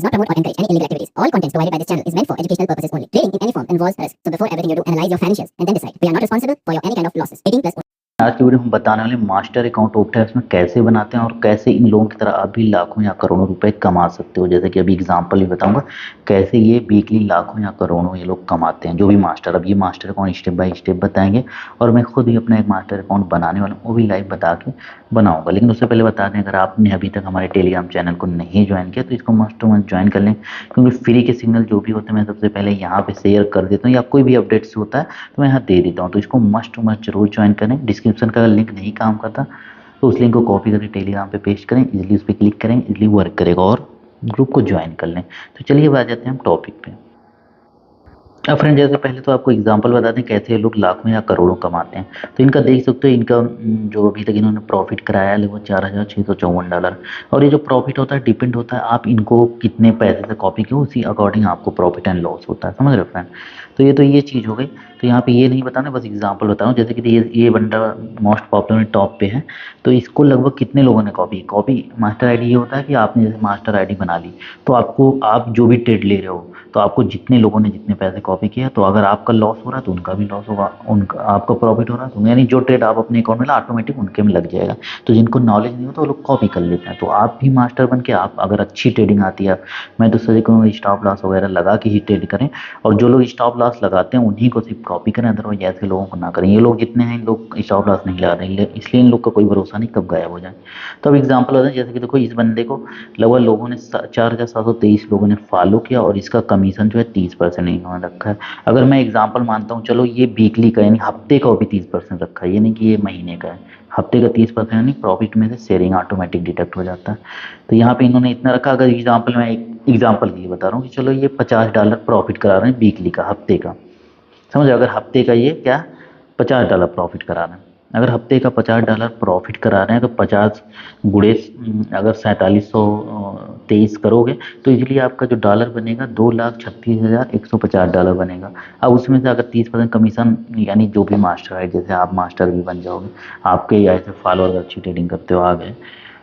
does not promote or encourage any illegal activities. All content provided by this channel is meant for educational purposes only. Trading in any form involves risk. So before everything you do, analyze your financials and then decide. We are not responsible for your any kind of losses. 18+. आज की video हम बताने वाले master account ओपटैक्स में कैसे बनाते हैं और कैसे इन लोगों की तरह आप भी लाखों या करोड़ों रुपए कमा सकते हो। जैसे कि अभी एग्जांपल भी बताऊंगा कैसे ये वीकली लाखों या करोड़ों ये लोग कमाते हैं जो भी मास्टर। अब ये master account step by step बताएंगे और मैं खुद ही अपना एक मास्टर अकाउंट बनाने वाला हूँ, वो भी लाइव बता के बनाऊंगा। लेकिन उससे पहले बता दें, अगर आपने अभी तक हमारे टेलीग्राम चैनल को नहीं ज्वाइन किया तो इसको मस्ट टू मस्ट ज्वाइन कर लें, क्योंकि फ्री के सिग्नल जो भी होते हैं मैं सबसे पहले यहाँ पे शेयर कर देता हूँ, या कोई भी अपडेट्स होता है तो मैं यहाँ दे देता हूँ। तो इसको मस्ट टू मस्ट जरूर ज्वाइन करें। डिस्क्रिप्शन का लिंक नहीं काम करता तो उस लिंक को कॉपी करके टेलीग्राम पे पेस्ट करें, इजीली उस पर क्लिक करें, इजीली वर्क करेगा और ग्रुप को ज्वाइन कर लें। तो चलिए अब आ जाते हैं हम टॉपिक पे। अब फ्रेंड, जैसे पहले तो आपको एग्जांपल बता दें कैसे लोग लाखों या करोड़ों कमाते हैं। तो इनका देख सकते हो, इनका जो अभी तक इन्होंने प्रॉफिट कराया है वो $4,654। और ये जो प्रॉफिट होता है डिपेंड होता है आप इनको कितने पैसे से कॉपी किए, उसी अकॉर्डिंग आपको प्रॉफिट एंड लॉस होता है। समझ रहे हो फ्रेंड? तो ये चीज़ हो गई। तो यहाँ पे ये नहीं बताना, बस एग्जांपल बता रहा हूँ। जैसे कि ये बंदा मोस्ट पॉपुलर टॉप पे है, तो इसको लगभग कितने लोगों ने कॉपी मास्टर आईडी ये होता है कि आपने जैसे मास्टर आईडी बना ली तो आपको आप जो भी ट्रेड ले रहे हो तो आपको जितने लोगों ने जितने पैसे कॉपी किया, तो अगर आपका लॉस हो रहा है तो उनका भी लॉस होगा, उनका आपका प्रॉफिट हो रहा है तो यानी जो ट्रेड आप अपने अकाउंट में ला ऑटोमेटिक उनके में लग जाएगा। तो जिनको नॉलेज नहीं होता वो लोग कॉपी कर लेते हैं। तो आप भी मास्टर बन के आप अगर अच्छी ट्रेडिंग आती है, मैं तो सजेस्ट करूँगा स्टॉप लॉस वगैरह लगा के ही ट्रेड करें। और जो लोग स्टॉप लॉस लगाते हैं उन्हीं को सिर्फ कॉपी करें, अदरवाइज ऐसे लोगों को ना करें। ये लोग जितने हैं इन लोग स्टॉप लॉस नहीं लगा रहे, इसलिए इन लोग का कोई भरोसा नहीं कब गायब हो जाए। तो अब एग्जाम्पल होता है, जैसे कि देखो इस बंदे को लगभग लोगों ने 4,723 लोगों ने फॉलो किया और इसका कमीशन जो है 30% इन्होंने रखा है। अगर मैं एग्जाम्पल मानता हूँ, चलो ये वीकली का यानी हफ्ते का भी 30% रखा है, ये नहीं कि ये महीने का है, हफ्ते का 30% यानी प्रॉफिट में से शेयरिंग ऑटोमेटिक डिडक्ट हो जाता है। तो यहाँ पे इन्होंने इतना रखा। अगर एग्जाम्पल मैं एक एग्जाम्पल के लिए बता रहा हूँ कि चलो ये $50 प्रॉफिट करा रहे हैं वीकली का, हफ्ते का। समझो, अगर हफ्ते का ये क्या $50 प्रॉफिट करा रहे हैं, अगर हफ्ते का $50 प्रॉफिट करा रहे हैं तो 50 गुणे अगर 4723 करोगे तो इजीली आपका जो डॉलर बनेगा $2,36,150 बनेगा। अब उसमें से अगर 30% कमीशन यानी जो भी मास्टर है, जैसे आप मास्टर भी बन जाओगे, आपके ऐसे फॉलोअर अच्छी ट्रेडिंग करते हो आ गए,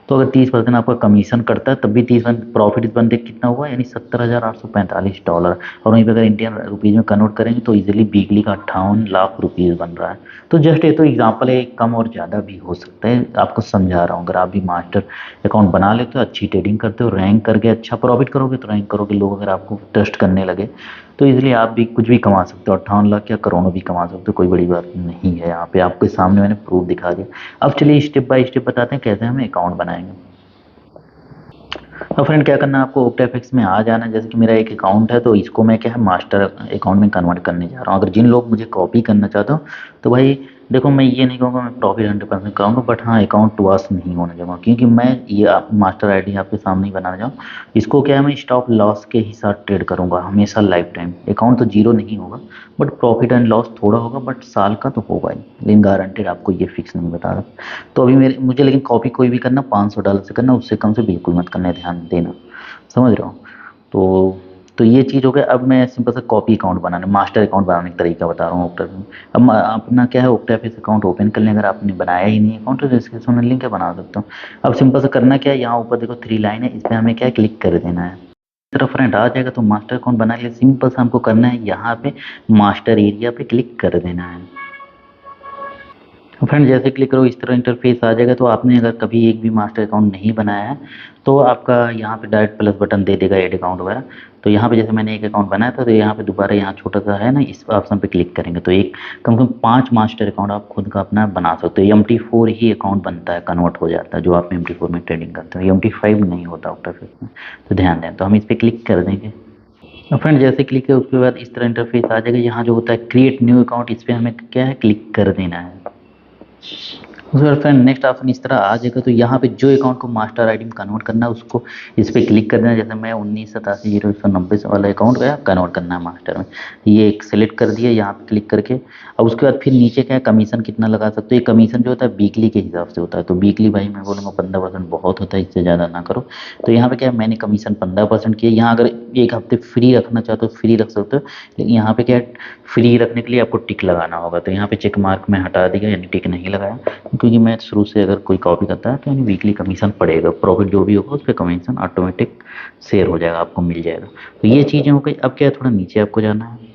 तो अगर 30% आपका कमीशन करता है तब भी 30% प्रॉफिट इस बंदे कितना हुआ, यानी $70,845। और वहीं पे अगर इंडियन रुपीज़ में कन्वर्ट करेंगे तो इजीली वीकली का 58 लाख रुपीज़ बन रहा है। तो जस्ट ये तो एग्जांपल है, कम और ज़्यादा भी हो सकता है, आपको समझा रहा हूँ। अगर आप भी मास्टर अकाउंट बना लेते हो, अच्छी ट्रेडिंग करते हो, रैंक करके अच्छा प्रॉफिट करोगे तो रैंक करोगे, लोग अगर आपको ट्रस्ट करने लगे तो इजीली आप भी कुछ भी कमा सकते हो, 58 लाख या करोड़ों भी कमा सकते हो, कोई बड़ी बात नहीं है। यहाँ पे आपके सामने मैंने प्रूफ दिखा दिया। अब चलिए स्टेप बाय स्टेप बताते हैं कैसे हम अकाउंट बनाएंगे। तो फ्रेंड, क्या करना है आपको, OptaFX में आ जाना है। जैसे कि मेरा एक अकाउंट है तो इसको मैं क्या है मास्टर अकाउंट में कन्वर्ट करने जा रहा हूँ। अगर जिन लोग मुझे कॉपी करना चाहते हो तो भाई देखो, मैं ये नहीं कहूँगा मैं प्रॉफिट 100% कराऊंगा, बट हाँ अकाउंट वॉश नहीं होने दूंगा, क्योंकि मैं ये मास्टर आईडी आपके सामने ही बनाना चाहूँ। इसको क्या है मैं स्टॉप लॉस के ही साथ ट्रेड करूँगा हमेशा लाइफ टाइम। अकाउंट तो जीरो नहीं होगा बट प्रॉफिट एंड लॉस थोड़ा होगा, बट साल का तो होगा ही, लेकिन गारंटेड आपको ये फिक्स नहीं बता रहा। तो अभी मुझे लेकिन कॉपी कोई भी करना $500 से करना, उससे कम से बिल्कुल मत करना, ध्यान देना। समझ रहे हो? तो ये चीज़ हो गया। अब मैं सिंपल सा कॉपी अकाउंट बनाने, मास्टर अकाउंट बनाने का तरीका बता रहा हूँ ओक्टा में। अब अपना क्या है, OptaFX अकाउंट ओपन कर लें। अगर आपने बनाया ही नहीं अकाउंट तो डिस्क्रिप्शन में लिंक है, बना सकता हूँ। अब सिंपल सा करना क्या है, यहाँ ऊपर देखो 3 लाइन है, इस पर हमें क्या क्लिक कर देना है। तरफ फ्रेंड आ जाएगा तो मास्टर अकाउंट बना लिया। सिंपल सा हमको करना है, यहाँ पे मास्टर एरिया पे क्लिक कर देना है। फ्रेंड जैसे क्लिक करो इस तरह इंटरफेस आ जाएगा। तो आपने अगर कभी एक भी मास्टर अकाउंट नहीं बनाया है तो आपका यहाँ पे डायरेक्ट प्लस बटन दे देगा ऐड अकाउंट वगैरह। तो यहाँ पे जैसे मैंने एक अकाउंट बनाया था तो यहाँ पे दोबारा यहाँ छोटा सा है ना, इस ऑप्शन पे क्लिक करेंगे तो एक कम से कम 5 मास्टर अकाउंट आप खुद का अपना बना सकते हो। MT4 ही अकाउंट बनता है, कन्वर्ट हो जाता है जो आप MT4 में ट्रेडिंग करते हो, MT5 नहीं होता OptaFX में, तो ध्यान दें। तो हम इस पर क्लिक कर देंगे। तो फ्रेंड जैसे क्लिक है उसके बाद इस तरह इंटरफेस आ जाएगा। यहाँ जो होता है क्रिएट न्यू अकाउंट, इस पर हमें क्या है क्लिक कर देना है। उसके बाद फ्रेंड नेक्स्ट ऑप्शन इस तरह आ जाएगा। तो यहाँ पे जो अकाउंट को मास्टर आईडी में कन्वर्ट करना है उसको इस पर क्लिक कर देना। जैसे मैं 19870190 वाला अकाउंट गया कन्वर्ट करना है मास्टर में, ये एक सेलेक्ट कर दिया यहाँ पे क्लिक करके। अब उसके बाद फिर नीचे क्या है कमीशन कितना लगा सकते हो। ये कमीशन जो होता है वीकली के हिसाब से होता है, तो वीकली भाई मैं बोलूँगा 15% बहुत होता है, इससे ज़्यादा ना करो। तो यहाँ पे क्या है मैंने कमीशन 15% किया। यहाँ अगर एक हफ्ते फ्री रखना चाहते हो फ्री रख सकते हो, लेकिन यहाँ पे क्या है फ्री रखने के लिए आपको टिक लगाना होगा। तो यहाँ पे चेक मार्क में हटा दिया, यानी टिक नहीं लगाया। क्योंकि मैं शुरू से अगर कोई कॉपी करता है तो यानी वीकली कमीशन पड़ेगा, प्रॉफिट जो भी होगा उस पर कमीशन ऑटोमेटिक शेयर हो जाएगा, आपको मिल जाएगा। तो ये चीज़ें हो गई। अब क्या है, थोड़ा नीचे आपको जाना है,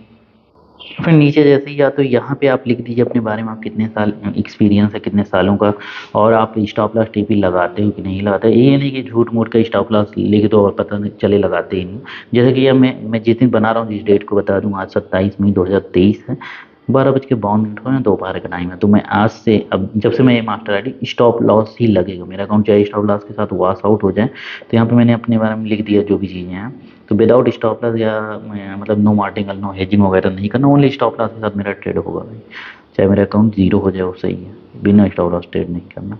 फिर नीचे जैसे ही या तो यहाँ पे आप लिख दीजिए अपने बारे में, आप कितने साल एक्सपीरियंस है, कितने सालों का, और आप स्टॉप लॉस टीपी लगाते हो कि नहीं लगाते। ये नहीं कि झूठ मूठ का स्टॉप लॉस लिख दो और पता नहीं चले लगाते ही नहीं। जैसे कि अब मैं जिस दिन बना रहा हूँ, जिस डेट को बता दूँ, आज 27 मई 2023 है, 12:52 हुए हैं, दोपहर का टाइम है। तो मैं आज से, अब जब से मैं ये मास्टर आईडी, स्टॉप लॉस ही लगेगा मेरा अकाउंट, चाहे स्टॉप लॉस के साथ वॉश आउट हो जाए। तो यहाँ पे मैंने अपने बारे में लिख दिया जो भी चीज़ें हैं। तो विदाउट स्टॉप लॉस या मतलब नो मार्टिंगल, नो हेजिंग वगैरह नहीं करना, ओनली स्टॉप लॉस के साथ मेरा ट्रेड होगा भाई। चाहे मेरा अकाउंट जीरो हो जाए वो सही है, बिना स्टॉप लॉस ट्रेड नहीं करना।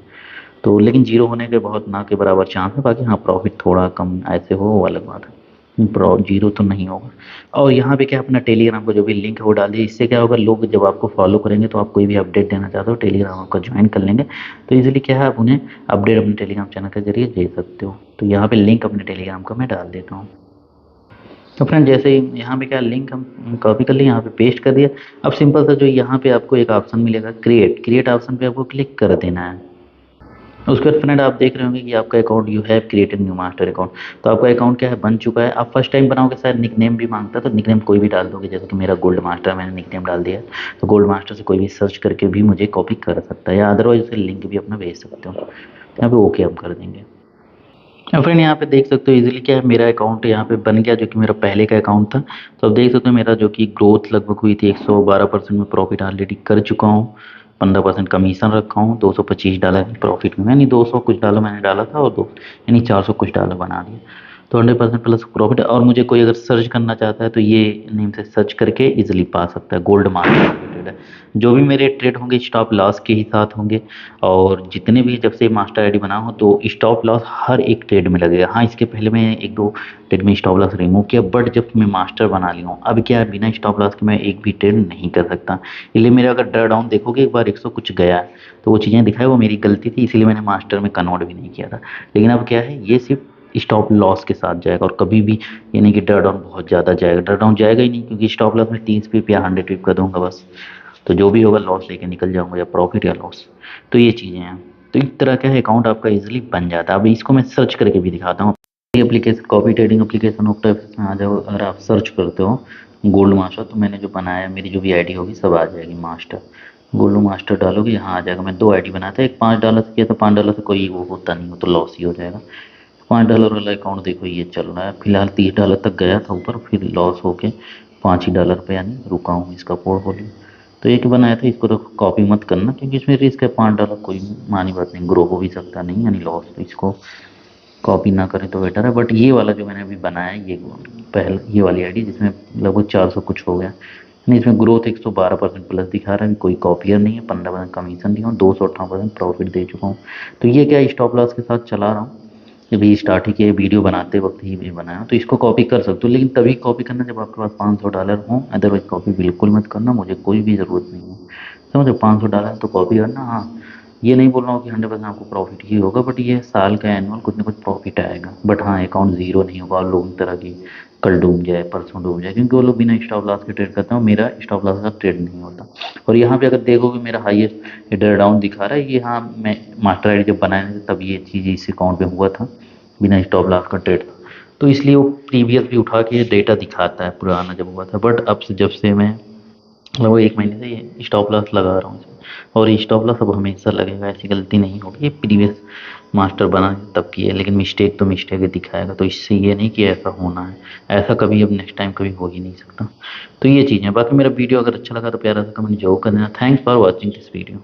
तो लेकिन जीरो होने के बहुत ना के बराबर चांस है, बाकी हाँ प्रॉफिट थोड़ा कम ऐसे हो वो अलग बात है, जीरो तो नहीं होगा। और यहाँ पे क्या, अपना टेलीग्राम का जो भी लिंक है वो डाल दिए। इससे क्या होगा, लोग जब आपको फॉलो करेंगे तो आप कोई भी अपडेट देना चाहते हो, टेलीग्राम आपका ज्वाइन कर लेंगे। तो इजीली क्या है, आप उन्हें अपडेट अपने टेलीग्राम चैनल के जरिए दे सकते हो। तो यहाँ पे लिंक अपने टेलीग्राम का मैं डाल देता हूँ। तो फ्रेंड जैसे ही यहाँ पे क्या, लिंक हम कॉपी कर लिए, यहाँ पे पेस्ट कर दिया। अब सिंपल सा जो यहाँ पे आपको एक ऑप्शन मिलेगा, क्रिएट ऑप्शन पे आपको क्लिक कर देना है। उसके बाद फ्रेंड आप देख रहे होंगे कि आपका account, you have created new master account. तो आपका अकाउंट क्या है, बन चुका है। आप फर्स्ट टाइम बनाओगे, शायद निक नेम भी मांगता है, तो निक नेम कोई भी डाल दोगे। जैसे कि मेरा गोल्ड मास्टर, मैंने निक नेम डाल दिया है। तो गोल्ड मास्टर से कोई भी सर्च करके भी मुझे कॉपी कर सकता है, या अदरवाइज उसे लिंक भी अपना भेज सकते हो। यहाँ पे ओके हम कर देंगे। फ्रेंड यहाँ पे देख सकते हो इजीली क्या है, मेरा अकाउंट यहाँ पे बन गया, जो कि मेरा पहले का अकाउंट था। तो अब देख सकते हो मेरा जो कि ग्रोथ लगभग हुई थी, 112% में प्रॉफिट ऑलरेडी कर चुका हूँ। 15% कमीशन रखा हूँ, $225 की प्रॉफिट में, यानी 200 कुछ डॉलर मैंने डाला था, और दो यानी 400 कुछ डॉलर बना दिया। तो 100% प्लस प्रॉफिट है। और मुझे कोई अगर सर्च करना चाहता है तो ये नेम से सर्च करके इजीली पा सकता है, गोल्ड मार्केट लिमिटेड है। जो भी मेरे ट्रेड होंगे स्टॉप लॉस के ही साथ होंगे, और जितने भी जब से मास्टर आईडी बना हो तो स्टॉप लॉस हर एक ट्रेड में लगेगा। हाँ, इसके पहले मैं एक दो ट्रेड में स्टॉप लॉस रिमूव किया, बट जब मैं मास्टर बना लिया हूँ, अब क्या है, बिना स्टॉप लॉस के मैं एक भी ट्रेड नहीं कर सकता। इसलिए मेरा अगर ड्रा डाउन देखोगे, एक बार 100 कुछ गया है, तो वो चीज़ें दिखाई, वो मेरी गलती थी, इसीलिए मैंने मास्टर में कन्वर्ट भी नहीं किया था। लेकिन अब क्या है, ये सिर्फ स्टॉप लॉस के साथ जाएगा, और कभी भी ये नहीं कि ड्रा डाउन बहुत ज़्यादा जाएगा। ड्रा डाउन जाएगा ही नहीं, क्योंकि स्टॉप लॉस में 30 पिप या 100 पिप का दूंगा बस। तो जो भी होगा लॉस लेके निकल जाऊंगा, या प्रॉफिट या लॉस। तो ये चीज़ें हैं। तो इस तरह का अकाउंट आपका इजीली बन जाता है। अब इसको मैं सर्च करके भी दिखाता हूँ। Application, copy trading application octa में आ जाओ। अगर आप सर्च करते हो गोल्ड मास्टर, तो मैंने जो बनाया, मेरी जो भी आईडी होगी सब आ जाएगी। मास्टर, गोल्ड मास्टर डालोगे, यहाँ आ जाएगा। मैं 2 आईडी बनाया था, एक $5 से किया था। $5 से कोई वो होता नहीं हो, तो लॉस ही हो जाएगा। $5 वाला अकाउंट देखो ये चल रहा है फिलहाल, $30 तक गया था ऊपर, फिर लॉस होके $5 पे यानी रुका हूँ इसका पोर्टफोलियो। तो एक बनाया था, इसको तो कॉपी मत करना, क्योंकि इसमें रिस्क है। $5 कोई मानी बात नहीं, ग्रो हो भी सकता नहीं, यानी लॉस। तो इसको कॉपी ना करें तो बेटर है। बट ये वाला जो मैंने अभी बनाया है, ये पहले ये वाली आईडी, जिसमें लगभग 400 कुछ हो गया, नहीं इसमें ग्रोथ 112% प्लस दिखा रहा है, कोई कॉपियर नहीं है। 15% कमीशन दिया हूँ, 258% प्रॉफिट दे चुका हूँ। तो ये क्या, स्टॉप लॉस के साथ चला रहा हूँ। अभी स्टार्ट ही किया, वीडियो बनाते वक्त ही भी बनाया, तो इसको कॉपी कर सकते हो, लेकिन तभी कॉपी करना जब आपके पास $500 हो। अदरवाइज कॉपी बिल्कुल मत करना, मुझे कोई भी ज़रूरत नहीं है। समझो, $500 तो कॉपी करना। हाँ, ये नहीं बोल रहा हूँ कि 100% आपको प्रॉफिट ही होगा, बट ये साल का एनुअल कुछ ना कुछ प्रॉफिट आएगा। बट हाँ, अकाउंट जीरो नहीं होगा, और लोगों की तरह की कल डूब जाए, परसों डूब जाए, क्योंकि वो लोग बिना स्टॉप लॉस के ट्रेड करते हैं, मेरा स्टॉप लॉस का ट्रेड नहीं होता। और यहाँ पे अगर देखोगे, मेरा हाईएस्ट ड्रा डाउन दिखा रहा है। ये हाँ, मैं मास्टर आईडी जब बनाया था तब ये चीज़ इस अकाउंट में हुआ था, बिना स्टॉप लॉस का ट्रेड था। तो इसलिए वो प्रीवियस भी उठा के डेटा दिखाता है पुराना जब हुआ था। बट अब से, जब से मैं लगभग 1 महीने से ये स्टॉप लॉस लगा रहा हूँ इसमें, और ये स्टॉप लॉस अब हमेशा लगेगा, ऐसी गलती नहीं होगी। ये प्रीवियस मास्टर बना तब की है, लेकिन मिस्टेक तो मिस्टेक ही दिखाएगा। तो इससे ये नहीं कि ऐसा होना है, ऐसा कभी अब नेक्स्ट टाइम कभी हो ही नहीं सकता। तो ये चीज़ें। बाकी मेरा वीडियो अगर अच्छा लगा तो प्यारा सा कमेंट जरूर कर देना। Thanks for watching this video.